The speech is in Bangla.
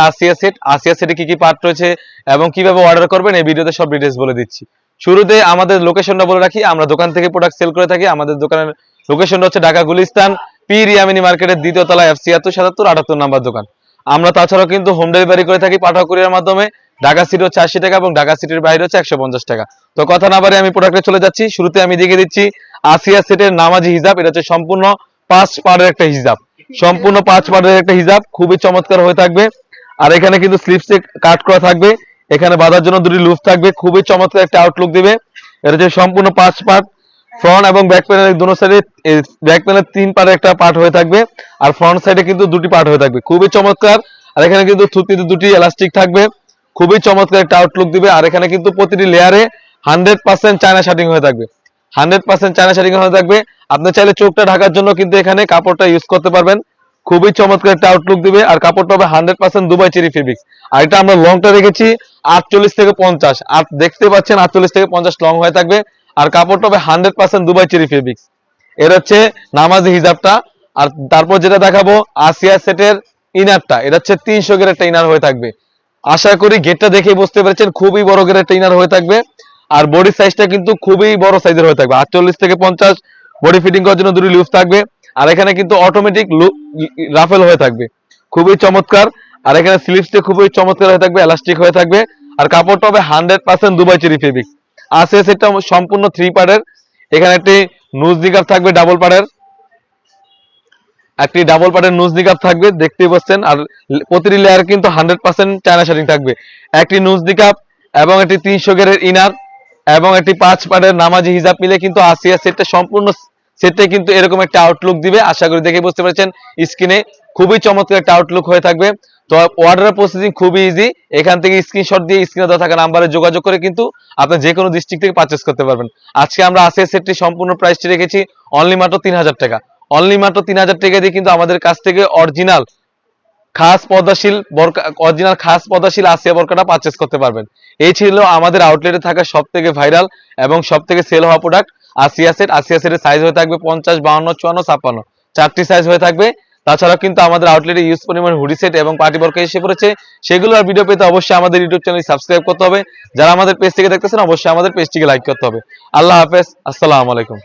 আসিয়া সেট, আসিয়া সেটে কি কি পার্ট রয়েছে এবং কিভাবে অর্ডার করবেন এই ভিডিওতে সব ডিটেইলস বলে দিচ্ছি। শুরুতে আমাদের লোকেশনটা বলে রাখি, আমরা দোকান থেকে প্রোডাক্ট সেল করে থাকি। আমাদের দোকানের লোকেশনটা হচ্ছে ঢাকা গুলিস্তান পীর ইয়ামিনী মার্কেটের দ্বিতীয় তলা FC 77 নাম্বার দোকান। আমরা তাছাড়াও কিন্তু হোম ডেলিভারি করে থাকি পাঠাও কুরিয়ার মাধ্যমে। ঢাকা সিটি হচ্ছে 80 টাকা এবং ঢাকা সিটির বাইরে হচ্ছে 150 টাকা। তো কথা না বাড়িয়ে আমি প্রোডাক্টে চলে যাচ্ছি। শুরুতে আমি দেখিয়ে দিচ্ছি আসিয়া সেটের নামাজি হিজাব। এটা হচ্ছে সম্পূর্ণ 5 পার্টের একটা হিজাব, সম্পূর্ণ 5 পার্টের একটা হিজাব, খুবই চমৎকার হয়ে থাকবে। আর এখানে কিন্তু স্লিপসে কাট করা থাকবে, এখানে বাঁধার জন্য দুটি লুপ থাকবে, খুবই চমৎকার একটা আউটলুক দিবে। এটা হচ্ছে সম্পূর্ণ 5 পার্ট, ফ্রন্ট এবং ব্যাক প্যানেলের দুটো সাইডে, ব্যাক প্যানেল 3 পার্টের একটা পার্ট হয়ে থাকবে আর ফ্রন্ট সাইডে কিন্তু দুটি পার্ট হয়ে থাকবে, খুবই চমৎকার। আর এখানে কিন্তু থুতনিতে দুটি এলাস্টিক থাকবে, খুবই চমৎকার একটা আউটলুক দিবে। আর এখানে কিন্তু প্রতিটি লেয়ারে 100% চায়না শাটিং হয়ে থাকবে, 100% চায়না শাটিং হয়ে থাকবে। আপনি চাইলে চোখটা ঢাকার জন্য কিন্তু এখানে কাপড়টা ইউজ করতে পারবেন, খুবই চমৎকার একটা আউটলুক দিবে। আর কাপড়টা হবে 100% দুবাই চেরি ফেব্রিক্স। আর এটা আমরা লংটা রেখেছি 48 থেকে 50, আর দেখতে পাচ্ছেন 48 থেকে 50 লং হয়ে থাকবে। আর কাপড়টা হবে 100% দুবাই চেরি ফেব্রিক্স। এর হচ্ছে নামাজি হিজাবটা। আর তারপর যেটা দেখাবো আসিয়া সেটের ইনারটা, এটা হচ্ছে 300 গ্রেড একটা ইনার হয়ে থাকবে। আশা করি গেটটা দেখে বুঝতে পেরেছেন, খুবই বড় গ্রেড একটা ইনার হয়ে থাকবে। আর বডি সাইজটা কিন্তু খুবই বড় সাইজের হয়ে থাকবে, 48 থেকে 50 বডি ফিটিং করার জন্য দুটি লুপ থাকবে। আর এখানে কিন্তু অটোমেটিক রাফেল হয়ে থাকবে, খুবই চমৎকার। আর এখানে স্লিপসটা খুবই চমৎকার হয়ে থাকবে, এলাস্টিক হয়ে থাকবে। আর কাপড়টা হবে 100% দুবাই চেরি ফেব্রিক্স। আসিয়া সেটটা সম্পূর্ণ 3 পার্টের। এখানে একটি নুজ নিকাব থাকবে ডাবল পার্টের, একটি ডাবল পার্টের নুজ নিকাব থাকবে, দেখতেই পাচ্ছেন। আর প্রতিটি লেয়ার কিন্তু 100% চায়না শাটিং থাকবে। একটি নুজ নিকাব এবং একটি 300 গ্রেডের ইনার এবং একটি 5 পার্টের নামাজি হিজাব মিলে কিন্তু আসিয়া সেটটা সম্পূর্ণ সেটে কিন্তু এরকম একটা আউটলুক দিবে। আশা করি দেখে বুঝতে পারছেন স্ক্রিনে, খুবই চমৎকার একটা আউটলুক হয়ে থাকবে। তো অর্ডারের প্রসেসিং খুবই ইজি, এখান থেকে স্ক্রিনশট দিয়ে স্ক্রিনে দেওয়া থাকা নাম্বারে যোগাযোগ করে কিন্তু আপনি যে কোনো ডিস্ট্রিক্ট থেকে পারচেস করতে পারবেন। আজকে আমরা আসিয়া সেটটি সম্পূর্ণ প্রাইসটি রেখেছি অনলি মাত্র 3000 টাকা। অনলি মাত্র 3000 টাকা দিয়ে কিন্তু আমাদের কাছ থেকে অরিজিনাল খাস পর্দাশীল আসিয়া বোরকাটা পারচেস করতে পারবেন। এই ছিল আমাদের আউটলেটে থাকা সব থেকে ভাইরাল এবং সব থেকে সেল হওয়া প্রোডাক্ট আসিয়া সেট। আসিয়া সেটের সাইজ হয়ে থাকবে 50, 52, 54, 56, 4টি সাইজ হয়ে থাকবে। তাছাড়াও কিন্তু আমাদের আউটলেটে ইউজ পরিমাণ হুডি সেট এবং পার্টি বোরকা এসে পড়েছে, সেগুলোর ভিডিও পেতে অবশ্যই আমাদের ইউটিউব চ্যানেল সাবস্ক্রাইব করতে হবে। যারা আমাদের পেজ থেকে দেখতেছেন অবশ্যই আমাদের পেজটিকে লাইক করতে হবে। আল্লাহ হাফেজ, আসসালামু আলাইকুম।